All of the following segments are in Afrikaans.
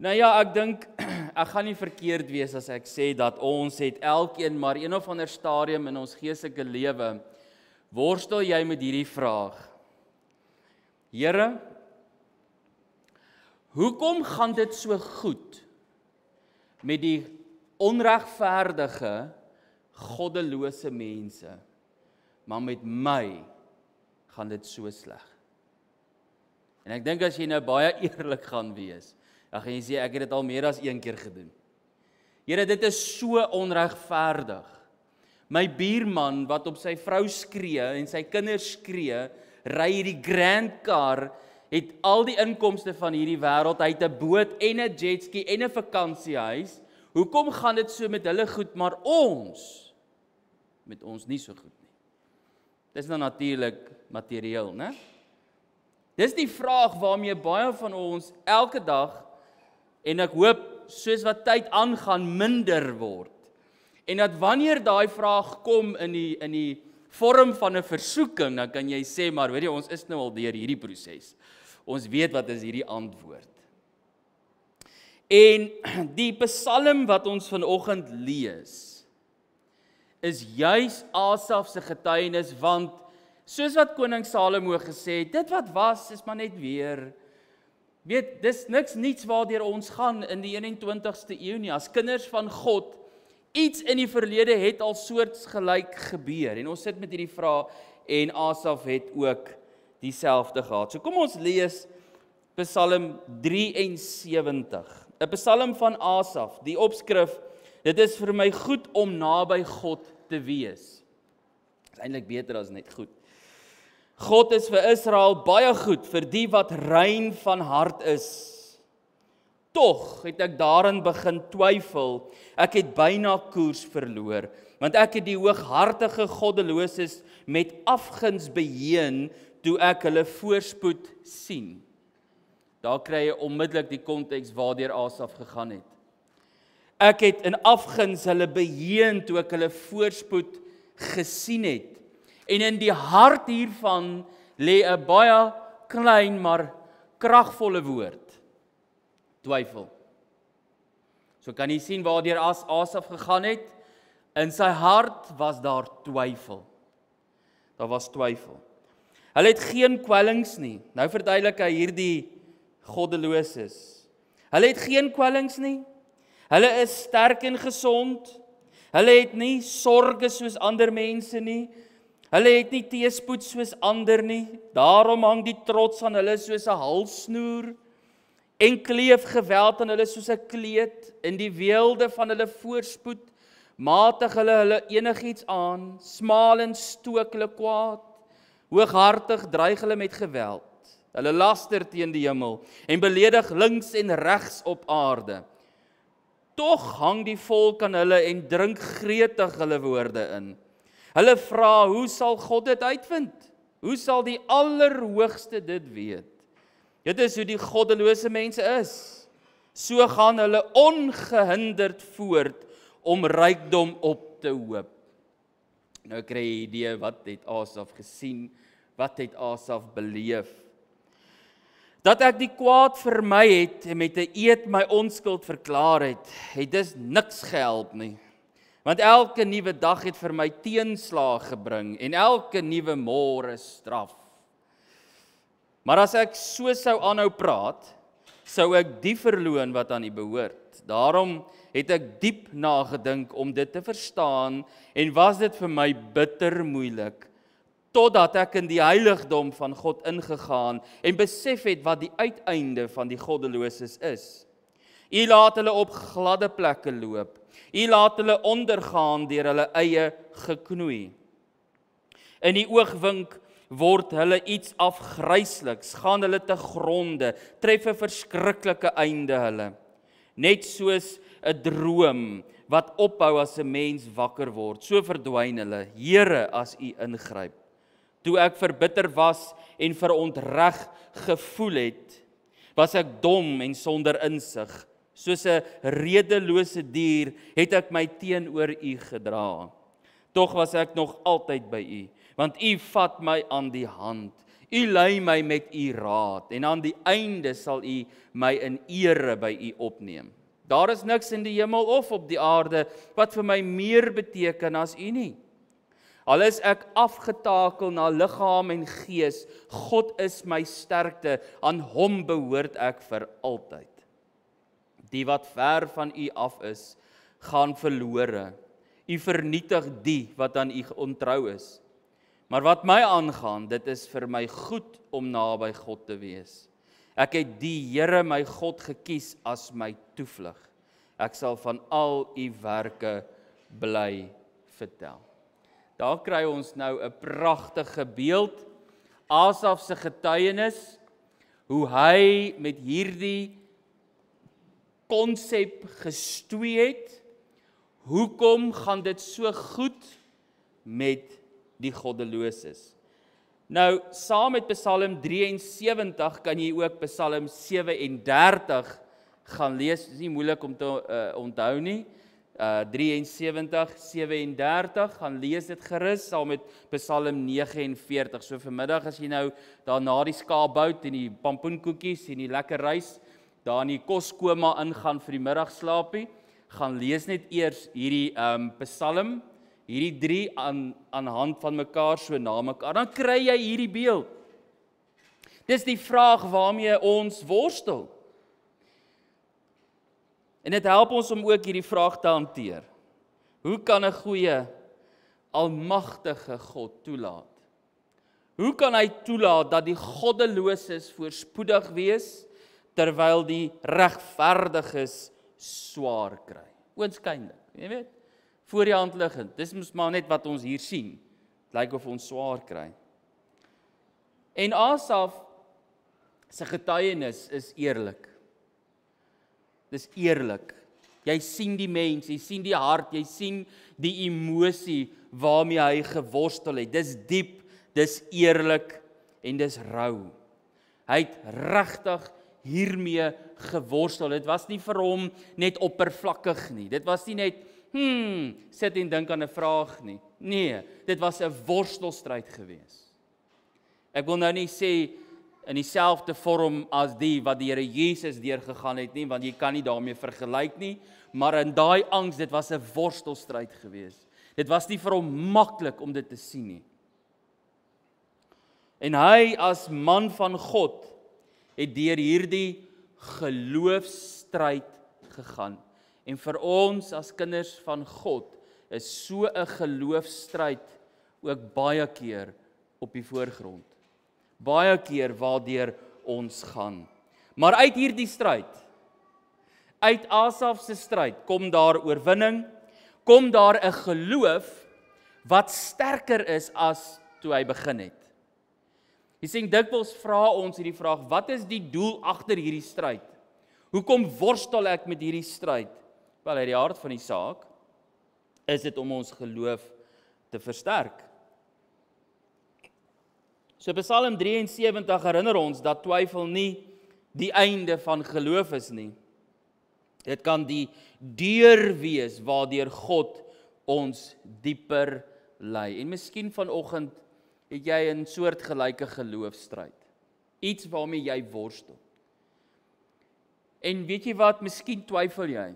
Nou ja, ek dink, ek gaan nie verkeerd wees as ek sê dat ons het elkeen maar een of ander stadium in ons geestelike lewe, worstel jy met hierdie vraag. Here, hoekom gaan dit so goed met die onregverdige, goddelose mense, maar met my gaan dit so sleg? En ek dink as jy nou baie eerlik gaan wees, dan gaan jy sê, ek het dit al meer as een keer gedoen. Here, dit is so onregverdig. My buurman wat op sy vrou skree en sy kinders skree, ry hierdie grand car, het al die inkomste van hierdie wêreld, hy het 'n boot en 'n jetski en 'n vakansiehuis. Hoekom gaan dit so met hulle goed, maar met ons nie so goed nie? Dis nou natuurlik materieel, né? Dis die vraag waarmee baie van ons elke dag, en ek hoop, soos wat tyd aangaan, minder word. En dat wanneer daai vraag kom in die vorm van 'n versoeking, dan kan jy sê, maar weet jy, ons is nou al deur hierdie proses. Ons weet wat is hierdie antwoord. En die Psalm wat ons vanoggend lees, is juis Asaf se getuienis, want soos wat koning Salomo gesê het, dit wat was, is maar net weer. Weet, dis niks niets waardeur ons gaan in die 21ste eeu nie. As kinders van God, iets in die verlede het al soortgelyk gebeur. En ons sit met hierdie vraag, en Asaf het ook dieselfde gehad. So kom ons lees Psalm 73, 'n Psalm van Asaf, die opskrif, dit is vir my goed om naby God te wees. Dit is eintlik beter as net goed. God is vir Israel baie goed, vir die wat rein van hart is. Tog het ek daarin begin twyfel, ek het byna koers verloor, want ek het die hooghartige goddeloses met afguns beheen, toe ek hulle voorspoed sien. Daar kry jy onmiddellik die konteks waardeur Asaf gegaan het. Ek het in afguns hulle beheen, toe ek hulle voorspoed gesien het. En in die hart hiervan lê 'n baie klein maar kragvolle woord. Twyfel. So kan jy sien waardeur Asaf gegaan het. In sy hart was daar twyfel. Daar was twyfel. Hulle het geen kwellings nie. Nou verduidelik hy hierdie goddeloses. Hulle het geen kwellings nie. Hulle is sterk en gesond. Hulle het nie sorges soos ander mense nie. Hulle het nie teëspoed soos ander nie. Daarom hang die trots aan hulle soos 'n halssnoer en kleef geweld aan hulle soos 'n kleed. In die weelde van hulle voorspoed matig hulle enigiets aan. Smaal en stook hulle kwaad. Hooghartig dreig hulle met geweld. Hulle laster teen die hemel en beledig links en regs op aarde. Tog hang die volk aan hulle en drink gretig hulle woorde in. Hulle vra, hoe sal God dit uitvind? Hoe sal die Allerhoogste dit weet? Dit is hoe die goddelose mense is. So gaan hulle ongehinderd voort om rykdom op te hoop. Nou kry jy 'n idee, wat het Asaf gesien? Wat het Asaf beleef? Dat ek die kwaad vermy het en met 'n eed my onskuld verklaar het dus niks gehelp nie. Want elke nuwe dag het vir my teenslae gebring en elke nuwe môre straf. Maar as ek so sou aanhou praat, sou ek die verloon wat aan U behoort. Daarom het ek diep nagedink om dit te verstaan en was dit vir my bitter moeilik, totdat ek in die heiligdom van God ingegaan en besef het wat die uiteinde van die goddeloses is. U laat hulle op gladde plekke loop. U laat hulle ondergaan deur hulle eie geknoei. In die oogwink word hulle iets afgrysliks, gaan hulle te gronde, tref 'n verskriklike einde hulle. Net soos 'n droom wat ophou as 'n mens wakker word, so verdwyn hulle. Here, as U ingryp. Toe ek verbitter was en verontreg gevoel het, was ek dom en sonder insig. Soos 'n redelose dier het ek my teenoor U gedra. Tog was ek nog altyd by U, want U vat my aan die hand. U lei my met u raad en aan die einde sal u my in ere by u opneem. Daar is niks in die hemel of op die aarde wat vir my meer beteken as u nie. Al is ek afgetakel na liggaam en gees, God is my sterkte, aan hom behoort ek vir altyd. Die wat ver van u af is, gaan verlore. U vernietig die wat aan u ontrou is. Maar wat my aangaan, dit is vir my goed om naby God te wees. Ek het die Here my God gekies as my toevlug. Ek sal van al u werke bly vertel. Daar kry ons nou 'n pragtige beeld, Asaf se getuienis, hoe hy met hierdie konsep gestoei het. Hoekom gaan dit so goed met die goddeloses? Nou, saam met Psalm 73 kan jy ook Psalm 37 gaan lees. Dit is nie moeilik om te onthou nie. 73, 37, gaan lees dit gerus, saam met Psalm 49. So vanmiddag as jy nou daar na die skaapbout en die pampoenkoekies en die lekker rys, daar in die koskoma ingaan vir die middagslaapie, gaan lees net eers hierdie Psalm, hierdie 3 aan hand van mekaar, so na mekaar, dan kry jy hierdie beeld. Dis die vraag waarmee ons worstel. En dit help ons om ook hierdie vraag te hanteer. Hoe kan 'n goeie, almagtige God toelaat? Hoe kan hy toelaat dat die goddeloses voorspoedig wees, terwyl die regverdiges swaar kry? Oënskynlik, jy weet, voor die hand liggend. Dis mos maar net wat ons hier sien. Het lyk of ons swaar kry. En Asaf se getuienis is eerlik. Dis eerlik. Jy sien die mens, jy sien die hart, jy sien die emosie waarmee hy geworstel het. Dis diep, dis eerlik en dis rou. Hy het regtig hiermee geworstel. Dit was nie vir hom net oppervlakkig nie. Dit was nie net, sit en dink aan 'n vraag nie. Nee, dit was 'n worstelstryd gewees. Ek wil nou nie sê in dieselfde vorm as die wat die Here Jesus deurgegaan het nie, want jy kan nie daarmee vergelyk nie, maar in daai angs, dit was 'n worstelstryd gewees. Dit was nie vir hom maklik om dit te sien nie. En hy as man van God het deur hierdie geloofsstryd gegaan. En vir ons as kinders van God is so 'n geloofsstryd ook baie keer op die voorgrond. Baie keer waardeur ons gaan. Maar uit hierdie stryd, uit Asaf se stryd, kom daar oorwinning, kom daar 'n geloof wat sterker is as toe hy begin het. Jy sien, dikwels vra ons hierdie vraag, wat is die doel agter hierdie stryd? Hoekom worstel ek met hierdie stryd? Wel, uit die hart van die saak is dit om ons geloof te versterk. So Psalm 73 herinner ons dat twyfel nie die einde van geloof is nie. Dit kan die deur wees waardeur God ons dieper lei. En miskien vanoggend het jy 'n soortgelyke geloofstryd. Iets waarmee jy worstel. En weet jy wat, miskien twyfel jy.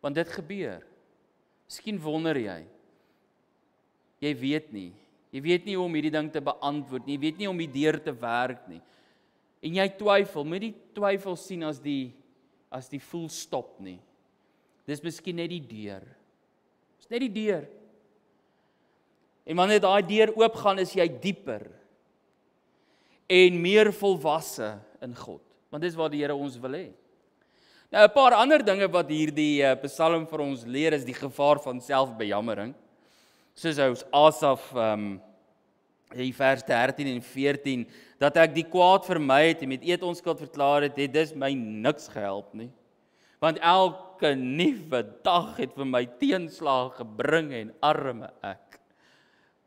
Want dit gebeur. Miskien wonder jy. Jy weet nie. Jy weet nie hoe om hierdie ding te beantwoord nie. Jy weet nie om die deur te werk nie. En jy twyfel, moet die twyfel sien as die full stop nie. Dis miskien net die deur. Dis net die deur. En wanneer daai deur oopgaan, is jy dieper en meer volwasse in God. Want dis wat die Here ons wil hê. Nou 'n paar ander dinge wat hierdie Psalm vir ons leer is die gevaar van selfbejammering. Soos Asaf in vers 13 en 14, dat ek die kwaad vermy het en met eet onskuld verklaar het, dis my niks gehelp nie. Want elke nuwe dag het vir my teenslae gebring en arme ek.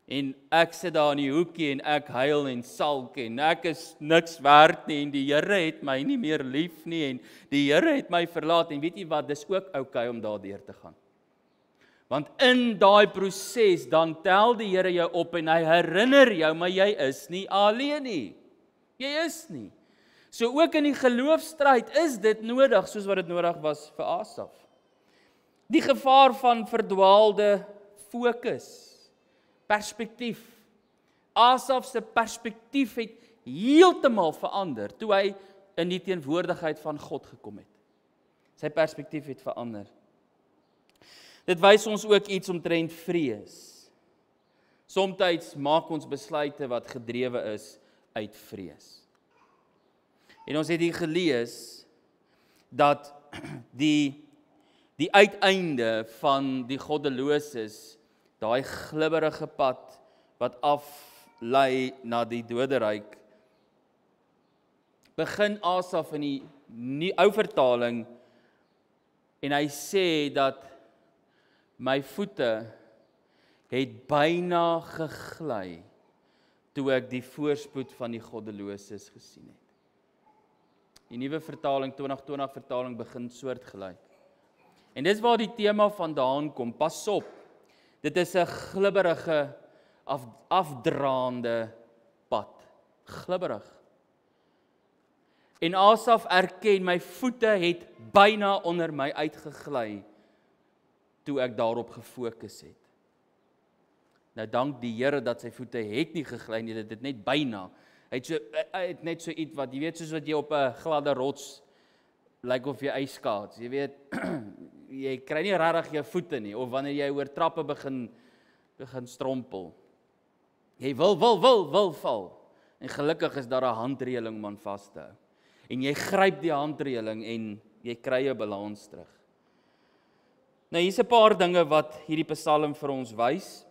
En ek sit daar in die hoekie en ek huil en salk en ek is niks werd nie en die Here het my nie meer lief nie en die Here het my verlaat en weet jy wat, dis ook oukei om daardeur te gaan. Want in daai proses dan tel die Here jou op en hy herinner jou, maar jy is nie alleen nie. Jy is nie. So ook in die geloofstryd is dit nodig, soos wat dit nodig was vir Asaf. Die gevaar van verdwaalde fokus, perspektief. Asaf se perspektief het heeltemal verander toe hy in die teenwoordigheid van God gekom het. Sy perspektief het verander. Dit wys ons ook iets omtrent vrees. Somstyds maak ons besluite wat gedrewe is uit vrees. En ons het hier gelees dat die uiteinde van die goddeloses, daai glibberige pad wat aflei na die doderyk, begin Asaf in die ou vertaling en hy sê dat my voete het byna gegly toe ek die voorspoed van die goddeloses gesien het. Die nuwe vertaling, 2020 vertaling, begin soortgelyk. En dis waar die tema vandaan kom, pas op, dit is 'n glibberige, afdraande pad, glibberig. En Asaf erken, my voete het byna onder my uitgegly, toe ek daarop gefokus het. Nou dank die Here dat sy voete het nie gegly nie, dit het net byna. Hy het net so iets wat, jy weet, soos wat jy op 'n gladde rots lyk of jy ijskaats, jy weet, jy kry nie regtig jou voete nie, of wanneer jy oor trappe begin strompel. Jy wil val, en gelukkig is daar 'n handreëling om aan vas te hou. En jy gryp die handreëling en jy kry jou balans terug. Nou hier's 'n paar dinge wat hierdie Psalm vir ons wys.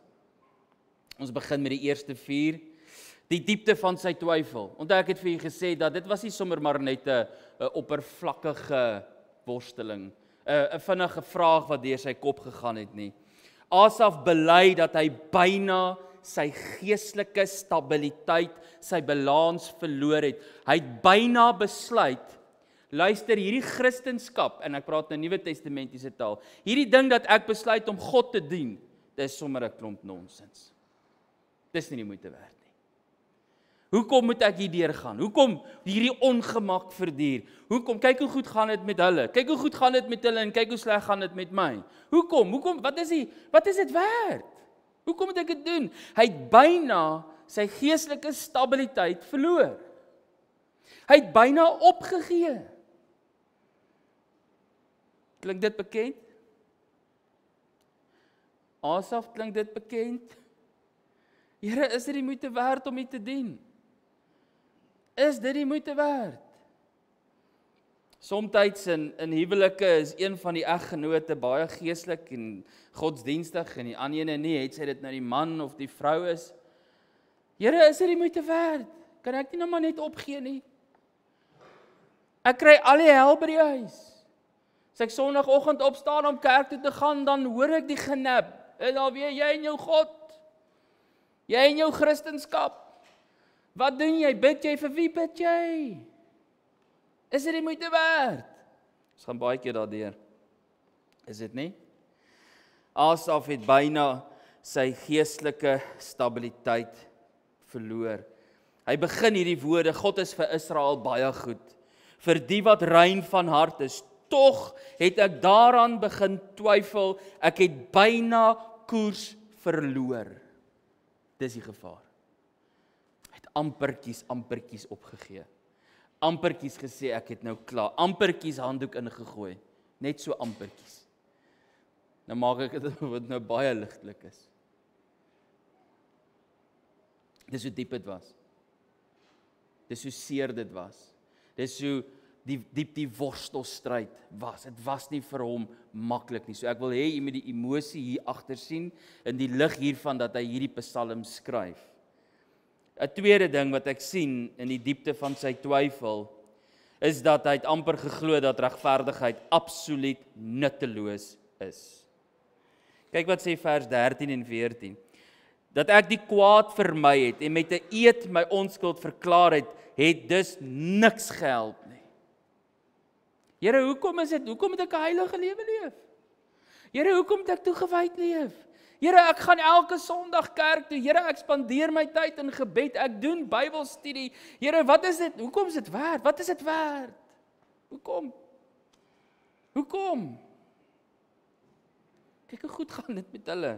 Ons begin met die eerste 4. Die diepte van sy twyfel. Onthou ek het vir julle gesê dat dit was nie sommer maar net 'n oppervlakkige worsteling, 'n vinnige vraag wat deur sy kop gegaan het nie. Asaf bely dat hy byna sy geestelike stabiliteit, sy balans verloor het. Hy het byna besluit, luister, hierdie Christendom, en ek praat nou Nuwe Testamentiese taal, hierdie ding dat ek besluit om God te dien, dis sommer 'n klomp nonsens. Dis nie die moeite werd nie. Hoekom moet ek hier deurgaan? Hoekom hierdie ongemak verduur? Hoekom? Kyk hoe goed gaan dit met hulle. Kyk hoe goed gaan dit met hulle en kyk hoe sleg gaan dit met my. Hoekom? Wat is dit werd? Hoekom moet ek dit doen? Hy het byna sy geestelike stabiliteit verloor. Hy het byna opgegee. Klink dit bekend? Asaf, klink dit bekend? Here, is dit die moeite werd om U te dien? Is dit die moeite werd? Somtyds in huwelike is een van die eggenote baie geestelik en godsdienstig en die ander ene nie, het sy dit nou die man of die vrou is. Here, is dit die moeite werd? Kan ek nie nou maar net opgee nie? Ek kry al die hel by die huis. As ek Sondagoggend opstaan om kerk toe te gaan, dan hoor ek die genep. En dan weer jy en jou God. Jy en jou Christendom. Wat doen jy? Bid jy? Vir wie bid jy? Is dit die moeite werd? Ons gaan baie keer daardeur. Is dit nie? Asaf het byna sy geestelike stabiliteit verloor. Hy begin hierdie woorde, God is vir Israel baie goed. Vir die wat rein van hart is, tog het ek daaraan begin twyfel, ek het byna koers verloor. Dis die gevaar. Hy het ampertjies opgegee. Ampertjies gesê, ek het nou klaar. Ampertjies handdoek ingegooi. Net so ampertjies. Nou maak ek dit wat nou baie ligtelik is. Dis hoe diep dit was. Dis hoe seer dit was. Dis hoe diep die worstelstryd was. Dit was nie vir hom maklik nie. So ek wil hê jy moet die emosie hier agter sien in die lig hiervan dat hy hierdie Psalm skryf. 'n Tweede ding wat ek sien in die diepte van sy twyfel is dat hy het amper geglo dat regverdigheid absoluut nutteloos is. Kyk wat sê vers 13 en 14. Dat ek die kwaad vermy het en met 'n eed my onskuld verklaar het dus niks gehelp nie. Here, hoekom moet ek 'n heilige lewe leef? Here, hoekom moet ek toegewyd leef? Here, ek gaan elke Sondag kerk toe. Here, ek spandeer my tyd in gebed. Ek doen Bybelstudie. Here, wat is dit? Hoekom is dit werd? Wat is dit werd? Hoekom? Hoekom? Kyk hoe goed gaan dit met hulle.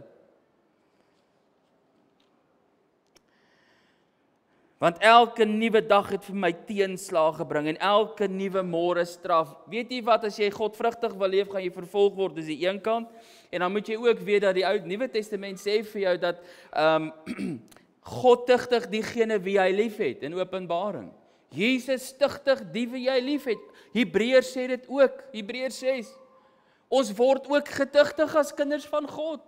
Want elke nuwe dag het vir my teenslae gebring en elke nuwe môre straf. Weet jy wat, as jy godvrugtig wil leef, gaan jy vervolg word, dis die een kant. En dan moet jy ook weet dat die Nuwe Testament sê vir jou dat God tugtig diegene wie hy liefhet in Openbaring. Jesus tugtig die wie hy liefhet. Hebreërs sê dit ook, Hebreërs 6. Ons word ook getugtig as kinders van God.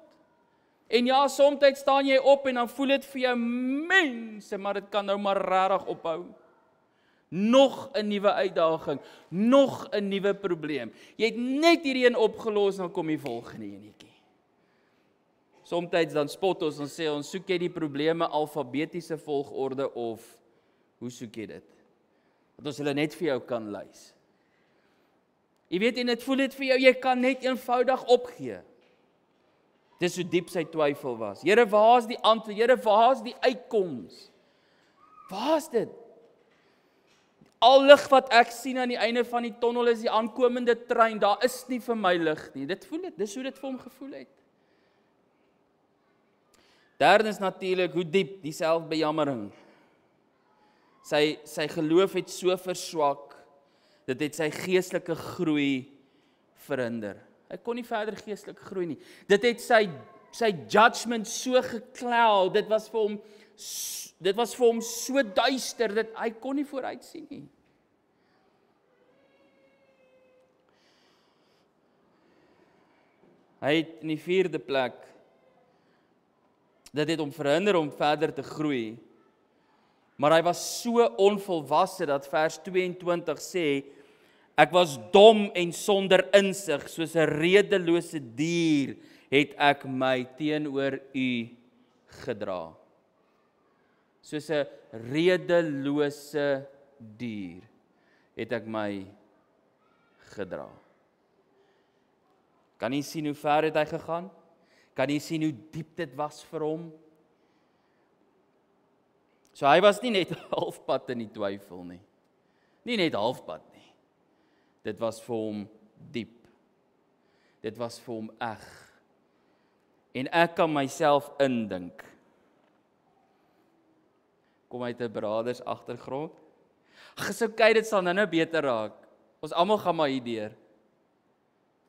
En ja, soms staan jy op en dan voel dit vir jou mense, maar dit kan nou maar regtig ophou. Nog 'n nuwe uitdaging, nog 'n nuwe probleem. Jy het net hierdie een opgelos, dan kom die volgende enetjie. Soms dan spot ons en sê ons, soek jy die probleme alfabetiese volgorde of hoe soek jy dit? Dat ons hulle net vir jou kan lys. Jy weet, en dit voel dit vir jou, jy kan net eenvoudig opgee. Dis hoe diep sy twyfel was. Here, waar is die antwoord? Here, waar is die uitkoms? Waar is dit? Al lig wat ek sien aan die einde van die tonnel is die aankomende trein. Daar is nie vir my lig nie. Dit voel dit, dis hoe dit vir hom gevoel het. Derdens natuurlik, hoe diep die selfbejammering. Sy geloof het so verswak, dit het sy geestelike groei verhinder. Hy kon nie verder geestelik groei nie. Dit het sy judgment so geklou, dit was vir hom so duister, dat hy kon nie vooruit sien nie. Hy het in die 4de plek, dit het hom verhinder om verder te groei, maar hy was so onvolwasse dat vers 22 sê, ek was dom en sonder insig, soos 'n redelose dier het ek my teenoor u gedra. Soos 'n redelose dier het ek my gedra. Kan jy sien hoe ver het hy gegaan? Kan jy sien hoe diep dit was vir hom? So hy was nie net halfpad in die twyfel nie. Nie net halfpad nie. Dit was vir hom diep. Dit was vir hom eg. En ek kan myself indink. Kom uit 'n braders agtergrond. Dis okay, dit sal nou beter raak. Ons almal gaan maar hierdeur.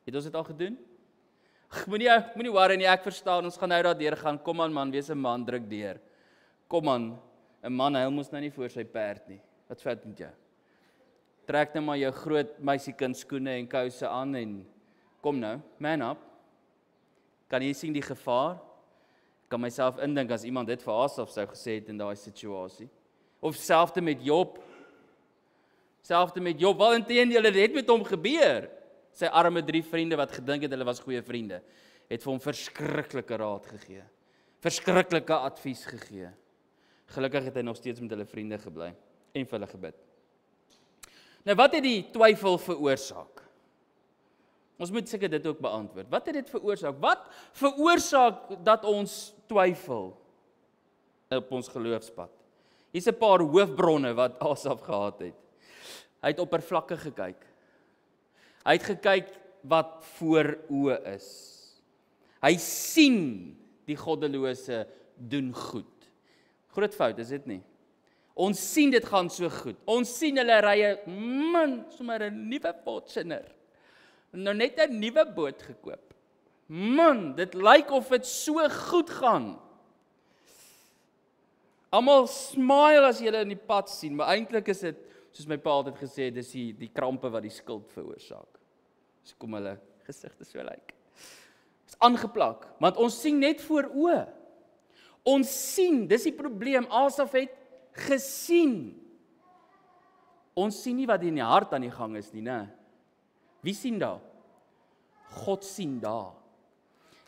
Het ons dit al gedoen? Moenie worry nie, ek verstaan, ons gaan nou daardeur gaan. Kom aan man, wees 'n man, druk deur. Kom aan, 'n man huil mos nou nie voor sy perd nie. Wat vat met jou? Trek nou maar jou groot meisiekind skoene en kouse aan en kom nou, man up. Kan jy sien die gevaar? Ek kan myself indink as iemand dit vir Asaf sou gesê het in daai situasie. Of selfs met Job. Wel inteendeel, dit het met hom gebeur. Sy arme 3 vriende wat gedink het hulle was goeie vriende, het vir hom verskriklike raad gegee. Verskriklike advies gegee. Gelukkig het hy nog steeds met hulle vriende gebly en vir hulle gebid. Nou wat het die twyfel veroorsaak? Ons moet seker dit ook beantwoord. Wat het dit veroorsaak? Wat veroorsaak dat ons twyfel op ons geloofspad? Hier's 'n paar hoofbronne wat Asaf gehad het. Hy het oppervlakkig gekyk. Hy het gekyk wat voor oë is. Hy sien die goddelose doen goed. Groot fout, is dit nie? Ons sien dit gaan so goed. Ons sien hulle ry sommer 'n nuwe Fortuner. Nou net 'n nuwe boot gekoop. Dit lyk of dit so goed gaan. Almal smile as jy hulle in die pad sien, maar eintlik is dit, soos my pa altyd gesê het, dis die krampe wat die skuld veroorsaak. So kom hulle gesigte so lyk. Is aangeplak, want ons sien net voor oë. Ons sien, dis die probleem. Asaf het gesien. Ons sien nie wat in die hart aan die gang is nie, né? Wie sien daar? God sien daar.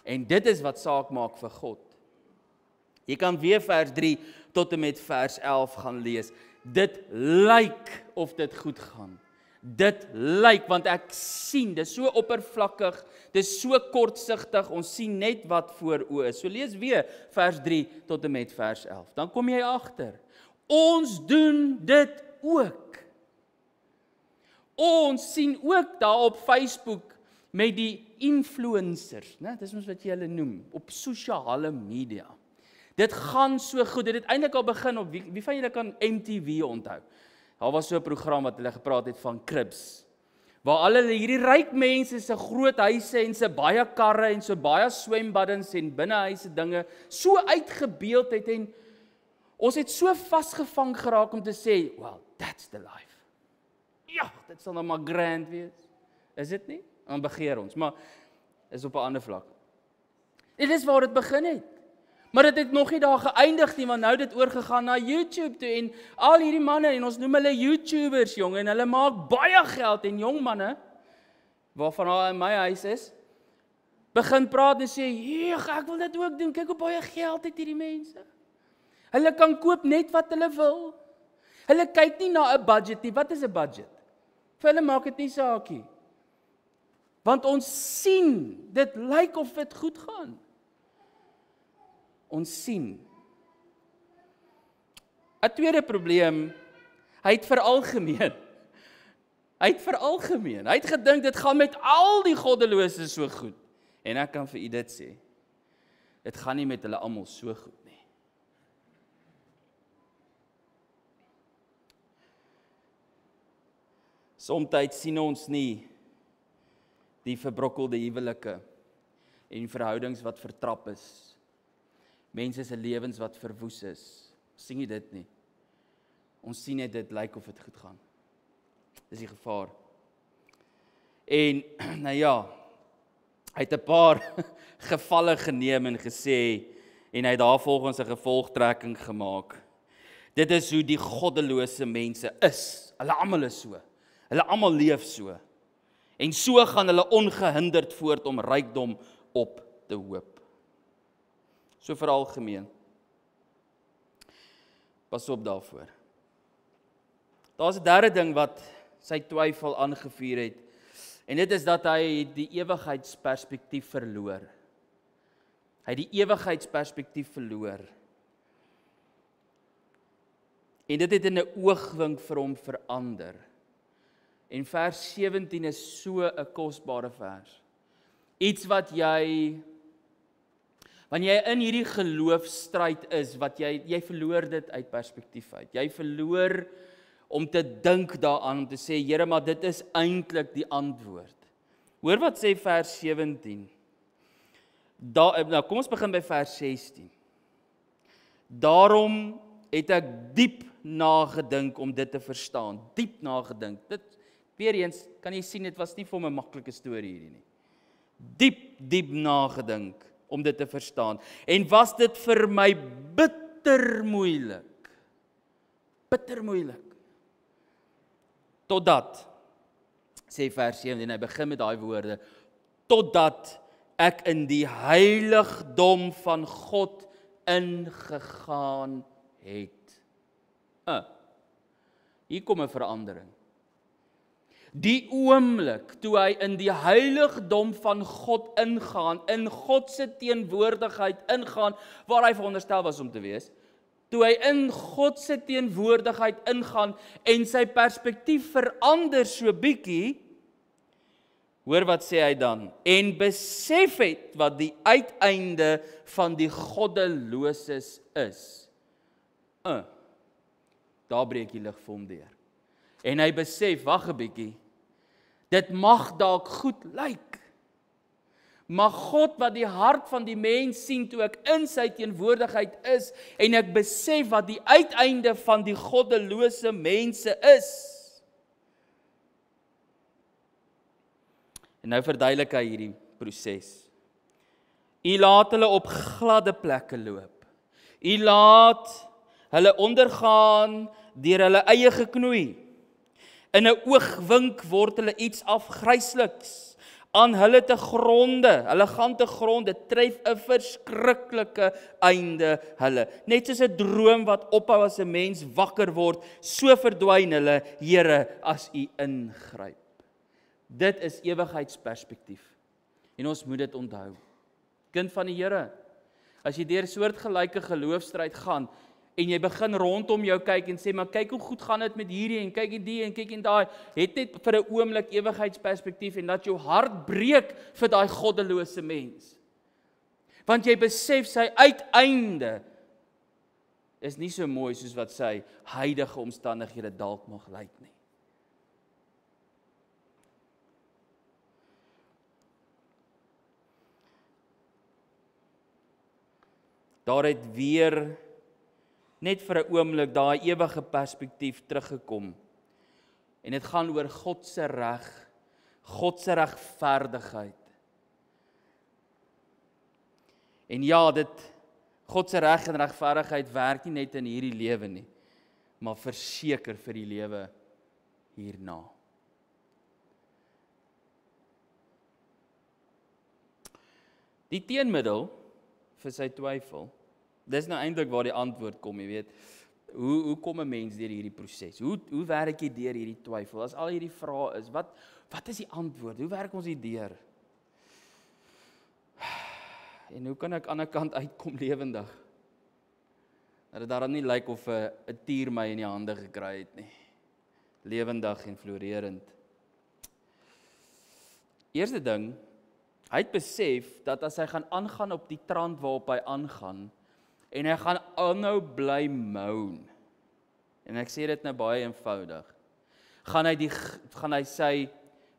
En dit is wat saak maak vir God. Jy kan weer vers 3 tot en met vers 11 gaan lees. Dit lyk of dit goed gaan. dit lyk, want ek sien, dit is so oppervlakkig, dit is so kortsigtig, ons sien net wat voor oë is. So lees weer vers 3 tot en met vers 11. Dan kom jy agter. Ons doen dit ook. Ons sien ook daar op Facebook met die influencers, né? Dis mos wat jy hulle noem, op sosiale media. Dit gaan so goed, dit het eintlik al begin op, wie van julle kan MTV onthou? Daar was so 'n program wat hulle gepraat het van Cribs, waar al hulle hierdie ryk mense se groot huise en se baie karre en so baie swembaddens en binnehuise dinge so uitgebeeld het en ons het so vasgevang geraak om te sê, well, that's the life. Ja, dit sal nou maar grand wees. Is dit nie? Dan begeer ons, maar is op 'n ander vlak. Dit is waar dit begin het. Maar dit het nog nie daar geëindig nie, want nou het dit oorgegaan na YouTube toe en al hierdie manne, en ons noem hulle YouTubers, jong, en hulle maak baie geld, en jong manne, waarvan al in my huis is, begin praat en sê, ek wil dit ook doen, kyk hoe baie geld het hierdie mense. Hulle kan koop net wat hulle wil. Hulle kyk nie na 'n budget nie. Wat is 'n budget? Vir hulle maak dit nie saakie. Want ons sien, dit lyk of dit goed gaan. Ons sien. 'n tweede probleem, hy het veralgemeen. Hy het gedink dit gaan met al die goddeloses so goed. En ek kan vir u dit sê, dit gaan nie met hulle almal so goed nie. Somtyd sien ons nie die verbrokkelde huwelike en verhoudings wat vertrap is. Mense se lewens wat verwoes is. Sien jy dit nie? Ons sien net dit lyk of dit goed gaan. Dis die gevaar. En nou ja, hy het 'n paar gevalle geneem en gesê en hy het daarvolgens 'n gevolgtrekking gemaak. Dit is hoe die goddelose mense is. Hulle almal is so. Hulle almal leef so. En so gaan hulle ongehinderd voort om rykdom op te hoop. So veralgemeen. Pas op daarvoor. Daar's 'n derde ding wat sy twyfel aangevuur het. En dit is dat hy die ewigheidsperspektief verloor. Hy het die ewigheidsperspektief verloor. En dit het in 'n oogwink vir hom verander. En vers 17 is so 'n kosbare vers. Iets wat wanneer jy in hierdie geloofstryd is, wat jy verloor dit uit perspektief uit. Jy verloor om te dink daaraan, om te sê, Here, maar dit is eintlik die antwoord. Hoor wat sê vers 17. Kom ons begin by vers 16. Daarom het ek diep nagedink om dit te verstaan. Diep nagedink. Dit, weer eens, kan jy sien, dit was nie vir my 'n maklike storie hierdie nie. Diep nagedink om dit te verstaan. En was dit vir my bitter moeilik. Bitter moeilik. Totdat, sê vers 17, hy begin met daai woorde, totdat ek in die heiligdom van God ingegaan het. Hier kom 'n verandering. Die oomblik toe hy in die heiligdom van God ingaan, in God se teenwoordigheid ingaan, waar hy veronderstel was om te wees, toe hy in God se teenwoordigheid ingaan en sy perspektief verander so bietjie, hoor wat sê hy dan, en besef het wat die uiteinde van die goddeloses is. Daar breek die lig vir hom deur. En hy besef, wag 'n bietjie, dit mag dalk goed lyk, maar God wat die hart van die mens sien toe ek in sy teenwoordigheid is, en ek besef wat die uiteinde van die goddelose mense is. En nou verduidelik hy hierdie proses. U laat hulle op gladde plekke loop. U laat hulle ondergaan deur hulle eie geknoei. In 'n oogwink word hulle iets afgrysliks. aan hulle te gronde. Hulle gaan te gronde, tref 'n verskriklike einde hulle. Net soos 'n droom wat ophou as 'n mens wakker word, so verdwyn hulle, Here, as U ingryp. Dit is ewigheidsperspektief. En ons moet dit onthou. Kind van die Here, as jy deur 'n soortgelyke geloofstryd gaan, en jy begin rondom jou kyk en sê, maar kyk hoe goed gaan dit met hierdie, en kyk en die, en kyk en daai, het net vir 'n oomblik ewigheidsperspektief, en dat jou hart breek vir daai goddelose mens. Want jy besef sy uiteinde is nie so mooi soos wat sy huidige omstandighede dalk mag lyk nie. Daar het weer net vir 'n oomblik daai ewige perspektief teruggekom. En dit gaan oor God se reg, God se regverdigheid. En ja, God se reg en regverdigheid werk nie net in hierdie lewe nie, maar verseker vir die lewe hierna. Die teenmiddel vir sy twyfel, dis nou eintlik waar die antwoord kom, jy weet. Hoe kom 'n mens deur hierdie proses? Hoe werk jy deur hierdie twyfel? As al hierdie vrae is, wat is die antwoord? Hoe werk ons hier deur? En hoe kan ek aan die kant uitkom lewendig? Dat dit daarom nie lyk of 'n tier my in die hande gekry het nie. Lewendig en floreerend. Eerste ding, hy het besef dat as hy gaan aangaan op die trant waarop hy aangaan, en hy gaan aanhou bly moan, en ek sê dit nou baie eenvoudig, gaan hy sy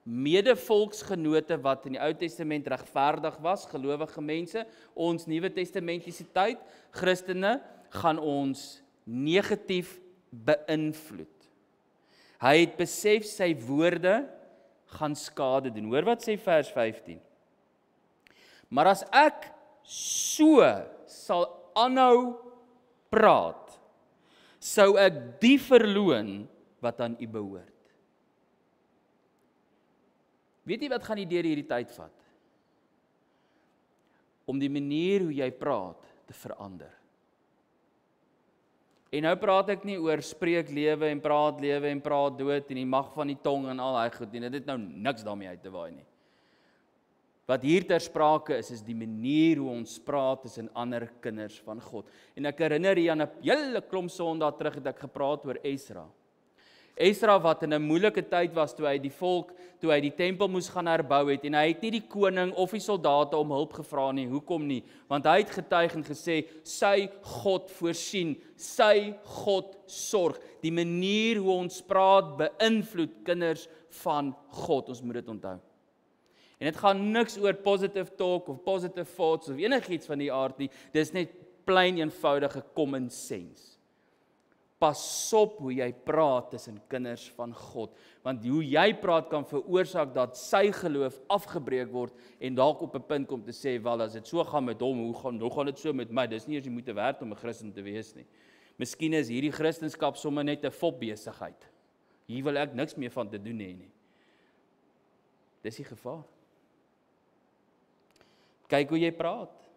medevolksgenote wat in die Ou Testament regverdig was, gelowige mense, ons Nuwe Testamentiese tyd, Christene, gaan ons negatief beïnvloed. Hy het besef sy woorde gaan skade doen. Hoor wat sê vers 15. Maar as ek so sal aanhou praat, sou ek die verloon wat aan u behoort. Weet jy wat gaan jy deur hierdie tyd vat? Om die manier hoe jy praat te verander. En nou praat ek nie oor spreek lewe en praat dood en die mag van die tong en al daai goed nie. Dit het nou niks daarmee uit te waai nie. Wat hier ter sprake is die manier hoe ons praat tussen ander kinders van God. En ek herinner hier aan 'n hele klomp Sondae terug het ek gepraat oor Esra. Esra wat in 'n moeilike tyd was toe hy die tempel moes gaan herbou het en hy het nie die koning of die soldate om hulp gevra nie. Hoekom nie? Want hy het getuig en gesê, sy God voorsien, sy God sorg. Die manier hoe ons praat beïnvloed kinders van God. Ons moet dit onthou. En dit gaan niks oor positive talk of positive thoughts of enigiets van die aard nie. Dis net plain eenvoudige common sense. Pas op hoe jy praat tussen kinders van God, want hoe jy praat kan veroorsaak dat sy geloof afgebreek word en dalk op 'n punt kom te sê, wel as dit so gaan met hom, hoe gaan dit so met my? Dis nie eens jy moet werd om 'n Christen te wees nie. Miskien is hierdie Christendom sommer net 'n fopbesigheid. Hier wil ek niks meer van te doen hê nie. Dis die gevaar. Kyk hoe jy praat.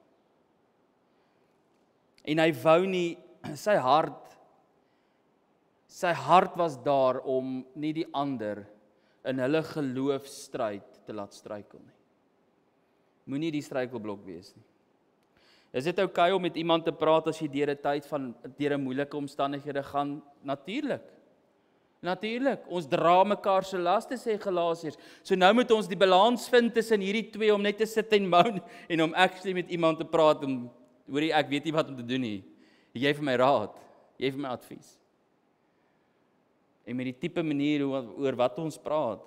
En hy wou nie, sy hart was daar om nie die ander in hulle geloofstryd te laat struikel nie. Moenie die struikelblok wees nie. Is dit oukei om met iemand te praat as jy deur 'n tyd deur 'n moeilike omstandighede gaan? Natuurlik, ons dra mekaar se laste, sê Galasiërs. So nou moet ons die balans vind tussen hierdie twee om net te sit en moan en om actually met iemand te praat om, hoorie, ek weet nie wat om te doen nie. Jy vir my raad, jy vir my advies. En met die tipe manier oor wat ons praat.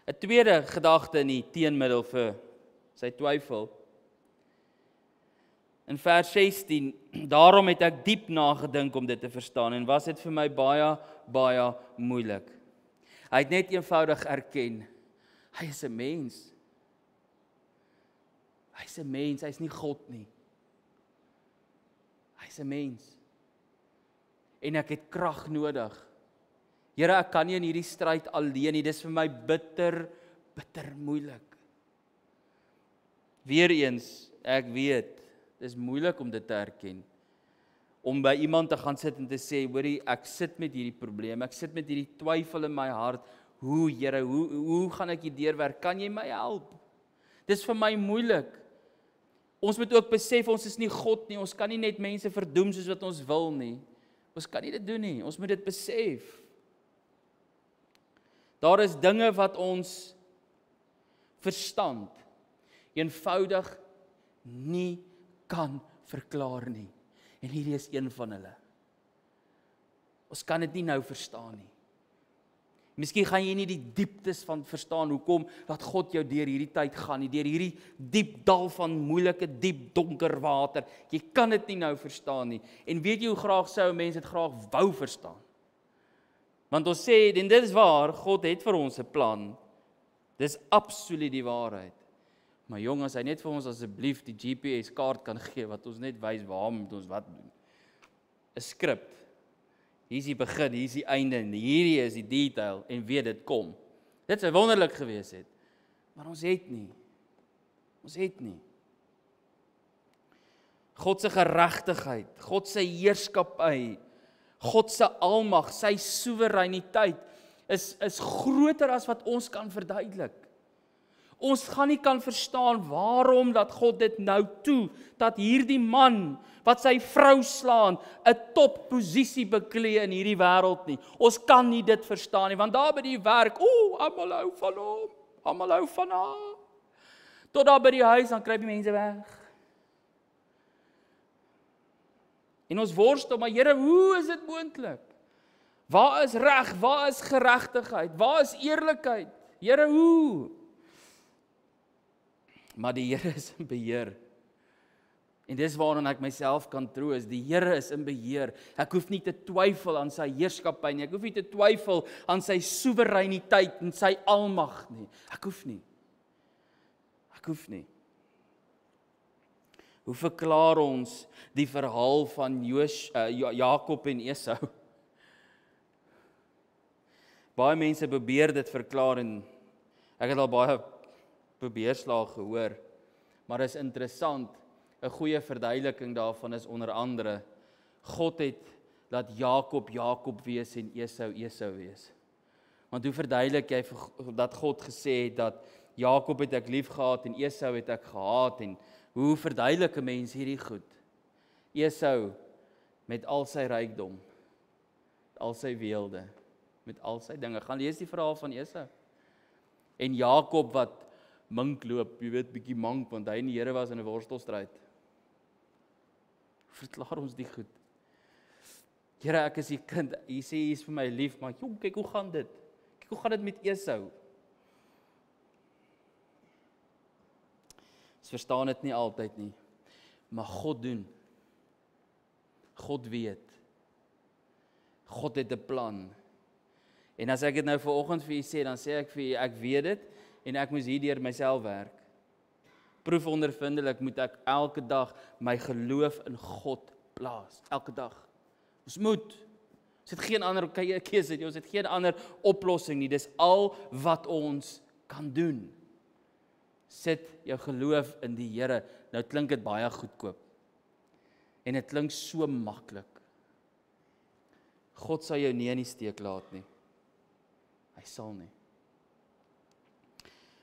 'n tweede gedagte in die teenmiddel vir sy twyfel. In vers 16, daarom het ek diep nagedink om dit te verstaan en was dit vir my baie, baie moeilik. Hy het net eenvoudig erken, hy is 'n mens. Hy's 'n mens, hy's nie God nie. Hy's 'n mens. En ek het krag nodig. Here, ek kan nie in hierdie stryd alleen nie. Dis vir my bitter bitter moeilik. Weereens, ek weet, dis moeilik om dit te erken. Om by iemand te gaan sit en te sê, hoorie, ek sit met hierdie probleem, ek sit met hierdie twyfel in my hart, Here, hoe gaan ek hier deurwerk? Kan jy my help? Dis vir my moeilik. Ons moet ook besef, ons is nie God nie, ons kan nie net mense verdoem soos wat ons wil nie. Ons kan nie dit doen nie, ons moet dit besef. Daar is dinge wat ons verstand eenvoudig nie kan verklaar nie. En hierdie is een van hulle. Ons kan dit nie nou verstaan nie. Miskien gaan jy nie die dieptes van verstaan hoekom dat God jou deur hierdie tyd gaan nie, deur hierdie diep dal van moeilike, diep donker water. Jy kan dit nie nou verstaan nie. En weet jy hoe graag sou mense dit graag wou verstaan? Want ons sê, en dit is waar, God het vir ons 'n plan. Dis absoluut die waarheid. Maar jong, as hy net vir ons asseblief die GPS-kaart kan gee, wat ons net wys waar moet ons wat doen. 'n Skrip. Hier is die begin, hier is die einde, en hierdie is die detail, en weet dit kom. Dit sou wonderlik gewees het. Maar ons het nie. Ons het nie. God se geregtigheid, God se heerskappy, God se almag, sy soewereiniteit is groter as wat ons kan verduidelik. Ons gaan nie kan verstaan waarom dat God dit nou toe, dat hierdie man wat sy vrou slaan, 'n topposisie beklee in hierdie wêreld nie. Ons kan nie dit verstaan nie, want daar by die werk, almal hou van hom, almal hou van haar. Tot daar by die huis, dan kruip die mense weg. En ons worstel, maar Here, hoe is dit moontlik? Waar is reg? Waar is geregtigheid? Waar is eerlikheid? Here, hoe? Maar die Here is in beheer. En dis waaraan ek myself kan troos. Die Here is in beheer. Ek hoef nie te twyfel aan sy heerskappy nie. Ek hoef nie te twyfel aan sy soewereiniteit en sy almag nie. Ek hoef nie. Ek hoef nie. Hoe verklaar ons die verhaal van Jakob en Esau? Baie mense probeer dit verklaar en ek het al baie probeerslae gehoor, maar is interessant, 'n goeie verduideliking daarvan is onder andere, God het laat Jakob Jakob wees en Esau Esau wees. Want hoe verduidelik jy dat God gesê het dat Jakob het ek lief gehad en Esau het ek gehaat, en hoe verduidelik 'n mens hierdie goed? Esau met al sy rykdom, al sy weelde, met al sy dinge. Gaan lees die verhaal van Esau. En Jakob wat mink loop, jy weet, bietjie mank, want hy en die Here was in 'n worstelstryd. Verklaar ons die goed. Here, ek is die kind, hy sê hy is vir my lief, maar jong, kyk hoe gaan dit? Kyk hoe gaan dit met Esau? Ons verstaan dit nie altyd nie, maar God doen. God weet. God het 'n plan. En as ek dit nou vanoggend vir u sê, dan sê ek vir u, ek weet dit, en ek moes hierdeur myself werk. Proefondervindelik moet ek elke dag my geloof in God plaas. Elke dag. Ons moet. Ons het geen ander keuse nie, ons het geen ander oplossing nie. Dis al wat ons kan doen. Sit jou geloof in die Here. Nou klink dit baie goedkoop. En dit klink so maklik. God sal jou nie in die steek laat nie. Hy sal nie.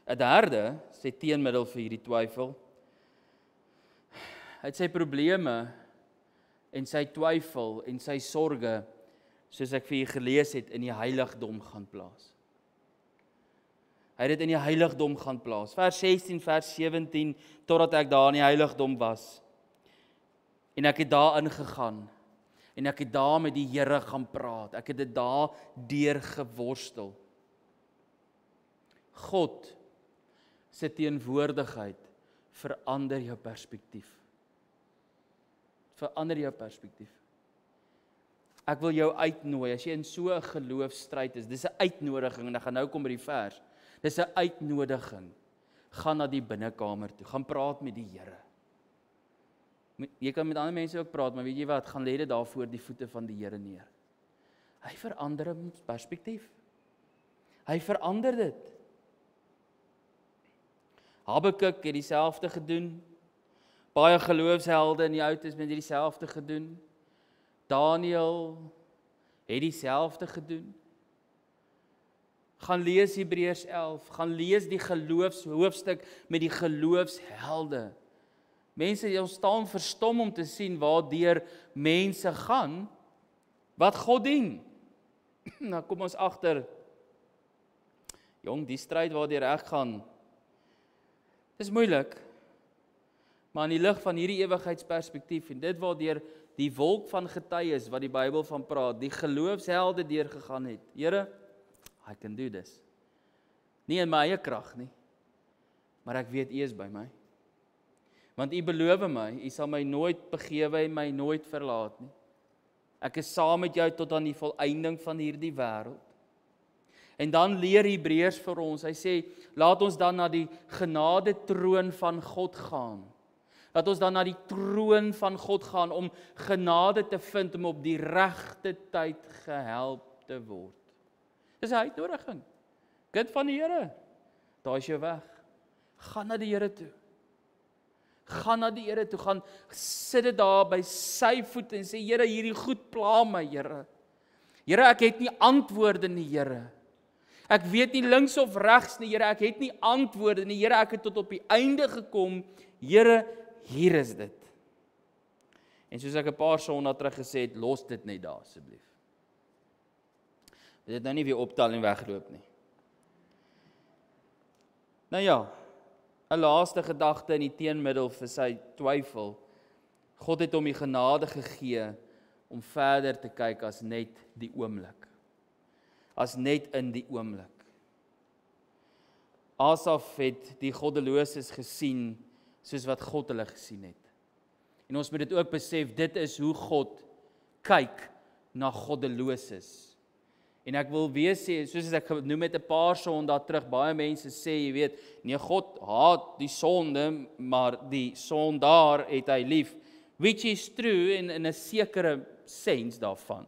'n derde, sy teenmiddel vir hierdie twyfel. Hy het sy probleme en sy twyfel en sy sorge, soos ek vir julle gelees het, in die heiligdom gaan plaas. Hy het dit in die heiligdom gaan plaas. Vers 16, vers 17, totdat ek daar in die heiligdom was. En ek het daar ingegaan. En ek het daar met die Here gaan praat. Ek het dit daar deur geworstel. God se teenwoordigheid verander jou perspektief. Verander jou perspektief. Ek wil jou uitnooi, as jy in so 'n geloofstryd is, dis 'n uitnodiging, en ek gaan nou kom by die vers, dis 'n uitnodiging, gaan na die binnekamer toe, gaan praat met die Here. Jy kan met ander mense ook praat, maar weet jy wat, gaan lê dit daar voor die voete van die Here neer. Hy verander ons perspektief. Hy verander dit. Habakuk het dieselfde gedoen. Baie geloofshelde in die Ou Testament het dieselfde gedoen. Daniël het dieselfde gedoen. Gaan lees Hebreërs 11, gaan lees die geloofshoofstuk met die geloofshelde. Mense, ons staan verstom om te sien waardeur mense gaan, wat God dien. Nou kom ons agter, jong, die stryd waardeur ek gaan, dis moeilik, maar in die lig van hierdie ewigheidsperspektief, en dit waardeur die wolk van getuies wat die Bybel van praat, die geloofshelde deurgegaan het. Here, I can do this. Nie in my eie krag nie, maar ek weet U is by my. Want U beloof my, U sal my nooit begewe en my nooit verlaat nie. Ek is saam met jou tot aan die volëinding van hierdie wêreld. En dan leer Hebreërs vir ons, hy sê, laat ons dan na die genade troon van God gaan. Laat ons dan na die troon van God gaan om genade te vind, om op die regte tyd gehelp te word. Dis 'n uitnodiging. Kind van die Here, daar is jou weg. Gaan na die Here toe. Gaan na die Here toe, gaan sit dit daar by sy voet en sê, Here, hierdie goed pla my, Here. Here, ek het nie antwoorde nie, Here. Ek weet nie links of regs nie, Here, ek het nie antwoorde nie, Here, ek het tot op die einde gekom, Here, hier is dit. En soos ek 'n paar sondae terug gesê het, los dit net daar asseblief. Dit nou nie weer optel en wegloop nie. Nou ja, 'n laaste gedagte in die teenmiddel vir sy twyfel. God het hom die genade gegee om verder te kyk as net die oomblik. As net in die oomblik. Asaf het die goddeloses gesien soos wat God hulle gesien het. En ons moet dit ook besef, dit is hoe God kyk na goddeloses. En ek wil weer sê, soos ek genoem het 'n paar sondae terug, baie mense sê, jy weet, nee, God haat die sonde, maar die sondaar het hy lief. Which is true in 'n sekere sens daarvan.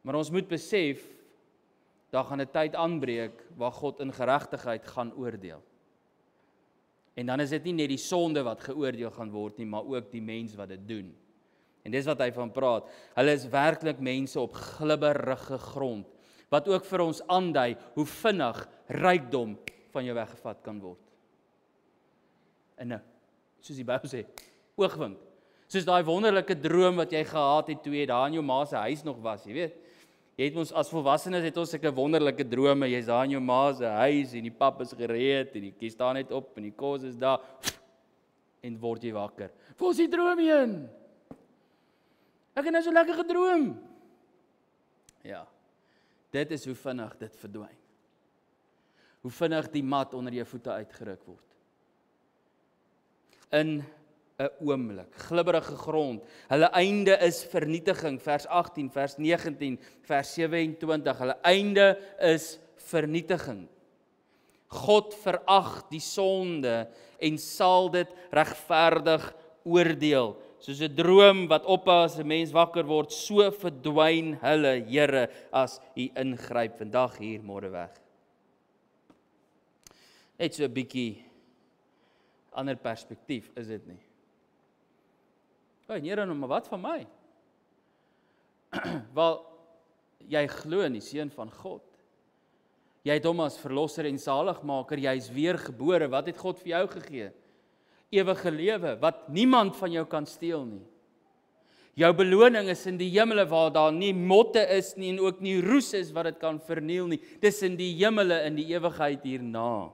Maar ons moet besef, daar gaan 'n tyd aanbreek waar God in geregtigheid gaan oordeel. En dan is dit nie net die sonde wat geoordeel gaan word nie, maar ook die mens wat dit doen. En dis wat hy van praat. Hulle is werklik mense op glibberige grond, wat ook vir ons aandui hoe vinnig rykdom van jou weggevat kan word. En soos die Bybel sê, oogwink. Soos daai wonderlike droom wat jy gehad het toe jy daar in jou ma se huis nog was, jy weet. Jy het ons as volwassenes het ons sulke wonderlike drome, jy's daar in jou ma se huis en die pap is gereed en die kies staan net op en die kos is daar en word jy wakker. Waar is die droom heen? Ek het nou so lekker gedroom. Ja, dit is hoe vinnig dit verdwyn. Hoe vinnig die mat onder jou voete uitgeruk word. In 'n oomblik, glibberige grond. Hulle einde is vernietiging, vers 18, vers 19, vers 27. Hulle einde is vernietiging. God verag die sonde en sal dit regverdig oordeel. Soos 'n droom wat ophou as 'n mens wakker word, so verdwyn hulle, Here, as U ingryp vandag hier, môre weg. Net so 'n bietjie ander perspektief, is dit nie? Here, nou maar wat van my? Wel, jy glo in die Seun van God. Jy het hom as verlosser en saligmaker, jy is weergebore. Wat het God vir jou gegee? Ewige lewe, wat niemand van jou kan steel nie. Jou beloning is in die hemele waar daar nie motte is nie en ook nie roes is wat dit kan verniel nie. Dis in die hemele in die ewigheid hierna.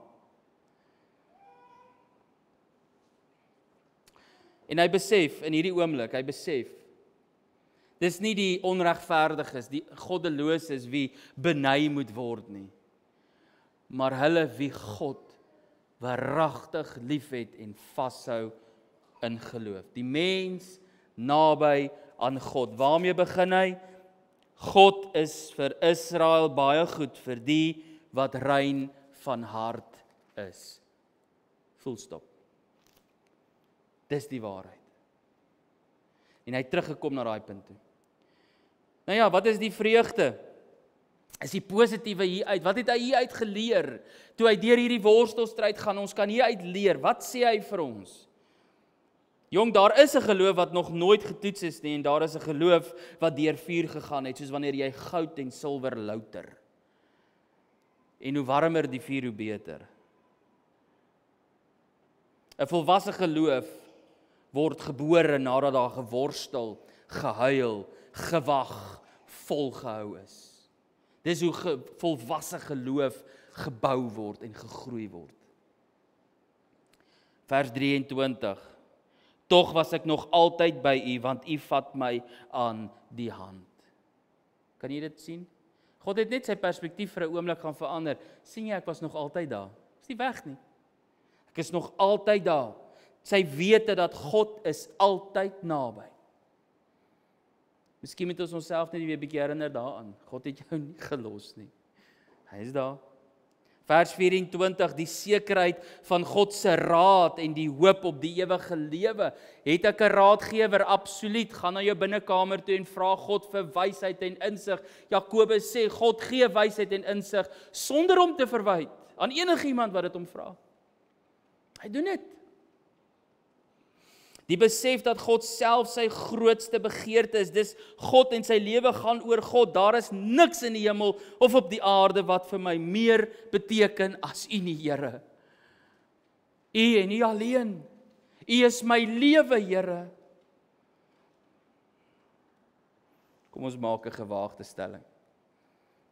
En hy besef in hierdie oomblik, hy besef, dis nie die onregverdiges, die goddeloses wie beny moet word nie, maar hulle wie God waaragtig liefhet en vashou in geloof. Die mens naby aan God. Waarmee begin hy? God is vir Israel baie goed, vir die wat rein van hart is. Full stop. Dis die waarheid. En hy het teruggekom na daai punt toe. Nou ja, wat is die vreugde? is die positiewe hier uit. Wat het hy hier uit geleer? Toe hy deur hierdie worstelstryd gaan, ons kan hier uit leer. Wat sê hy vir ons? Jong, daar is 'n geloof wat nog nooit getoets is nie, en daar is 'n geloof wat deur vuur gegaan het, soos wanneer jy goud en silwer louter. En hoe warmer die vuur, hoe beter. 'n Volwasse geloof word gebore nadat daar geworstel, gehuil, gewag, volgehou is. Dis hoe volwasse geloof gebou word en gegroei word. Vers 23. Tog was ek nog altyd by u, want u vat my aan die hand. Kan jy dit sien? God het net sy perspektief vir 'n oomblik gaan verander. Sien jy, ek was nog altyd daar. Is nie weg nie. Ek is nog altyd daar. Sy wete dat God is altyd naby. Miskien moet ons onsself net weer 'n bietjie herinner daaraan. God het jou nie gelos nie. Hy is daar. Vers 24, die sekerheid van God se raad en die hoop op die ewige lewe. Het ek 'n raadgewer? Absoluut. Gaan na jou binnekamer toe en vra God vir wysheid en insig. Jakobus sê, God gee wysheid en insig sonder om te verwyd aan enigiemand wat dit hom vra. Hy doen dit. Die besef dat God self sy grootste begeerte is, dis God en sy lewe gaan oor God. Daar is niks in die hemel of op die aarde wat vir my meer beteken as U nie, Here. U en U alleen. U is my lewe, Here. Kom ons maak 'n gewaagde stelling.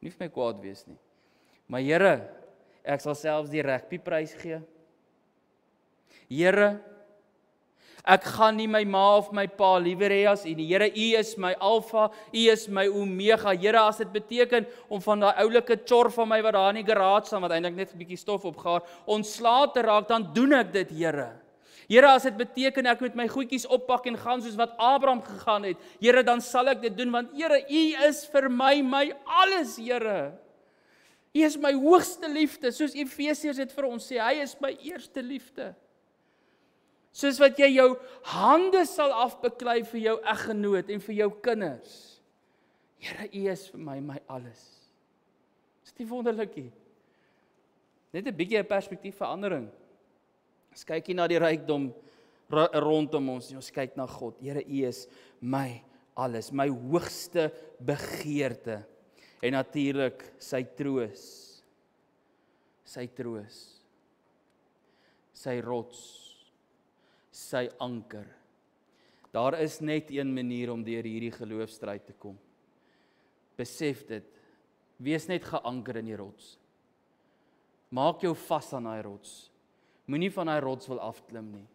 Nie vir my kwaad wees nie. Maar Here, ek sal selfs die rugbyprys gee. Here, ek gaan nie my ma of my pa liewer hê as U nie. Here, U is my alfa, U is my omega. Here, as dit beteken om van daai oulike chor van my wat daar in die garage staan, wat eintlik net 'n bietjie stof opgaar, ontslae te raak, dan doen ek dit, Here. Here, as dit beteken ek moet my goedjies oppak en gaan soos wat Abraham gegaan het, Here, dan sal ek dit doen, want Here, U is vir my alles, Here. U is my hoogste liefde, soos Efesiërs dit vir ons sê, hy is my eerste liefde. Soos wat jy jou hande sal afbeklei vir jou eggenoot en vir jou kinders. Here, U is vir my alles. Is dit wonderlik nie? Net 'n bietjie 'n perspektiefverandering. Ons kyk nie na die rykdom rondom ons nie, ons kyk na God. Here, U is my alles, my hoogste begeerte. En natuurlik sy troos. Sy troos. Sy rots. Sy anker. Daar is net een manier om deur hierdie geloofstryd te kom. Besef dit. Wees net geanker in die rots. Maak jou vas aan daai rots. Moenie van daai rots wil afklim nie.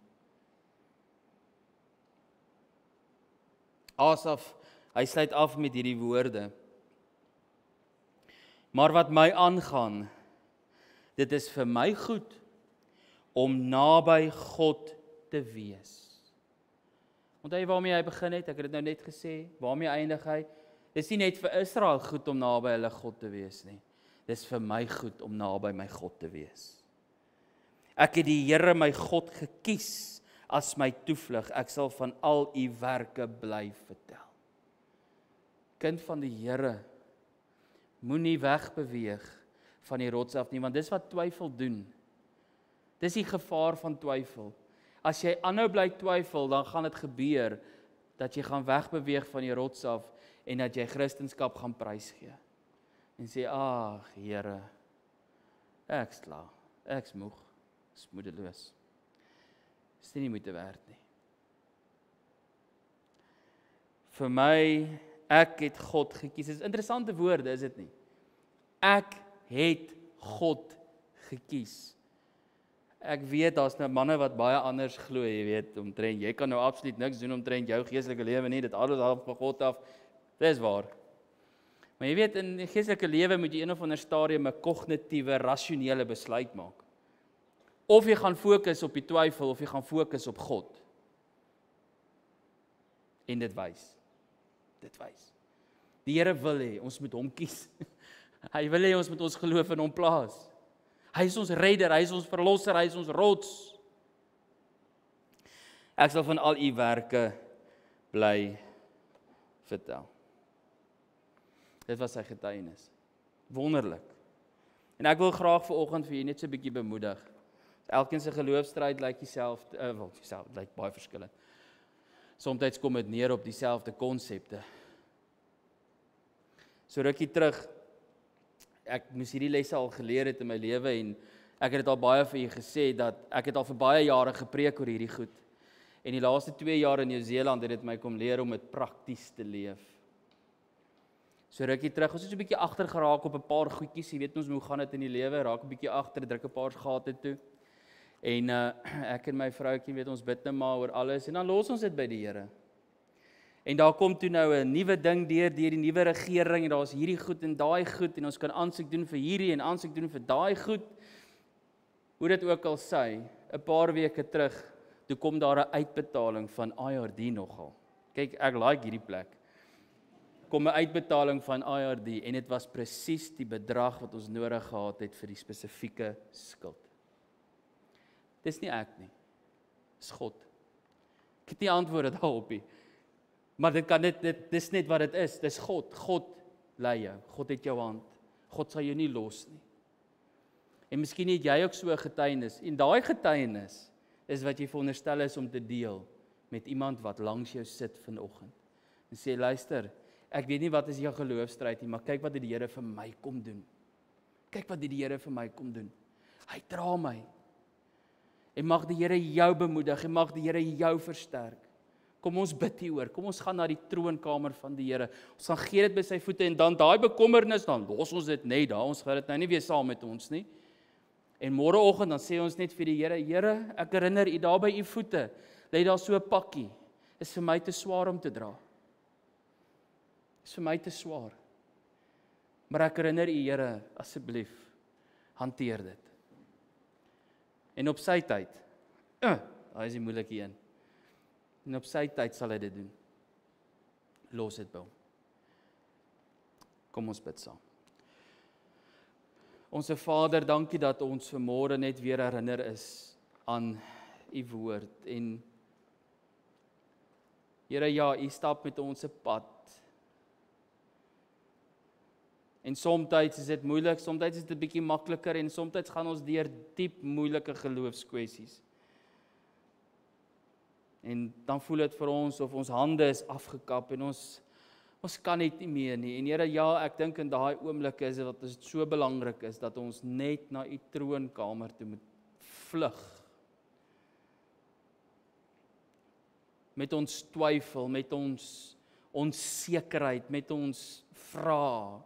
Asaf, hy sluit af met hierdie woorde. Maar wat my aangaan, dit is vir my goed om naby God te wees. Onthou jy waarmee hy begin het? Ek het dit nou net gesê. Waarmee eindig hy? Dis nie net vir Israel goed om naby hulle God te wees nie. Dis vir my goed om naby my God te wees. Ek het die Here my God gekies as my toevlug. Ek sal van al U werke bly vertel. Kind van die Here, moenie wegbeweeg van die rots af nie, want dis wat twyfel doen. Dis die gevaar van twyfel. As jy aanhou bly twyfel, dan gaan dit gebeur dat jy gaan wegbeweeg van die rots af en dat jy Christendom gaan prysgee. En sê, ag Here, ek's klaar, ek's moeg, ek's moedeloos. Dis nie moeite werd nie. Vir my, ek het God gekies. Dis interessante woorde, is dit nie? Ek het God gekies. Ek weet, daar's nou manne wat baie anders glo, jy weet, omtrent, jy kan nou absoluut niks doen omtrent jou geestelike lewe nie, dit alles af van God af, dis waar. Maar jy weet, in die geestelike lewe moet jy een of ander stadium 'n kognitiewe, rasionele besluit maak. Of jy gaan fokus op die twyfel, of jy gaan fokus op God. En dit wys. Dit wys. Die Here wil hê, ons moet hom kies. Hy wil hê, ons moet ons geloof in hom plaas. Hy is ons redder, hy is ons verlosser, hy is ons rots. Ek sal van al U werke bly vertel. Dit was sy getuienis. Wonderlik. En ek wil graag vanoggend vir julle net so 'n bietjie bemoedig. Elkeen se geloofstryd lyk dieselfde, lyk baie verskillend. Soms kom dit neer op dieselfde konsepte. So rukkie terug, ek moes hierdie lesse al geleer het in my lewe en ek het dit al baie vir julle gesê dat ek het al vir baie jare gepreek oor hierdie goed. En die laaste 2 jaar in Nieu-Seeland het dit my kom leer om dit prakties te leef. So rukkie terug, ons het so 'n bietjie agter geraak op 'n paar goedjies, jy weet ons hoe gaan dit in die lewe, raak 'n bietjie agter, druk 'n paar gate toe. En ek en my vroutjie weet ons bid net maar oor alles en dan los ons dit by die Here. En daar kom toe nou 'n nuwe ding deur die nuwe regering en daar's hierdie goed en daai goed en ons kan aansoek doen vir hierdie en aansoek doen vir daai goed. Hoe dit ook al sy, 'n paar weke terug, toe kom daar 'n uitbetaling van IRD nogal. Kyk, ek like hierdie plek. Kom 'n uitbetaling van IRD en dit was presies die bedrag wat ons nodig gehad het vir die spesifieke skuld. Dis nie ek nie. Dis God. Ek het nie antwoorde daarop nie. Maar dis net wat dit is. Dis God. God lei jou. God het jou hand. God sal jou nie los nie. En miskien het jy ook so 'n getuienis. En daai getuienis is wat jy veronderstel is om te deel met iemand wat langs jou sit vanoggend. En sê, luister, ek weet nie wat is jou geloofstryd nie, maar kyk wat die Here vir my kom doen. Kyk wat die Here vir my kom doen. Hy dra my. En mag die Here jou bemoedig en mag die Here jou versterk. Kom ons bid hieroor. Kom ons gaan na die troonkamer van die Here. Ons gaan gee dit by sy voete en dan daai bekommernis, dan los ons dit net daar. Ons gaan dit nou nie weer saam met ons nie. En môreoggend dan sê ons net vir die Here, Here, ek herinner U daar by U voete. Lê daar so 'n pakkie. Is vir my te swaar om te dra. Is vir my te swaar. Maar ek herinner U, Here, asseblief, hanteer dit. En op sy tyd, daai is die moeilike een. En op sy tyd sal hy dit doen. Los dit by hom. Kom ons bid saam. Onse Vader, dankie dat ons vanmôre net weer herinner is aan U woord. En Here, ja, U stap met ons 'n pad. En soms is dit moeilik, soms is dit 'n bietjie makliker en soms gaan ons deur diep moeilike geloofskwessies. En dan voel dit vir ons of ons hande is afgekap en ons kan net nie meer nie. En Here, ja, ek dink in daai oomblikke is dit wat dit so belangrik is dat ons net na U troonkamer toe moet vlug. Met ons twyfel, met ons onsekerheid, met ons vrae.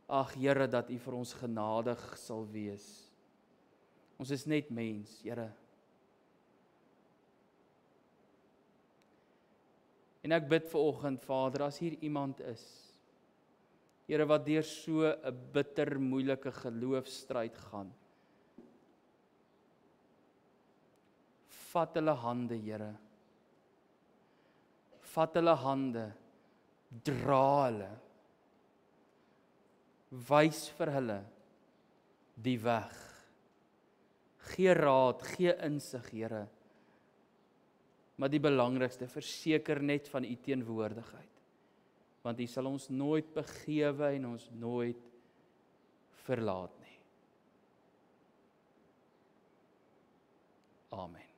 Ag Here, dat U vir ons genadig sal wees. Ons is net mens, Here. En ek bid vanoggend, Vader, as hier iemand is, Here, wat deur so 'n bitter, moeilike geloofstryd gaan. Vat hulle hande, Here. Vat hulle hande, dra hulle. Wys vir hulle die weg. Gee raad, gee insig, Here. Maar die belangrikste, verseker net van U teenwoordigheid. Want U sal ons nooit begewe en ons nooit verlaat nie. Amen.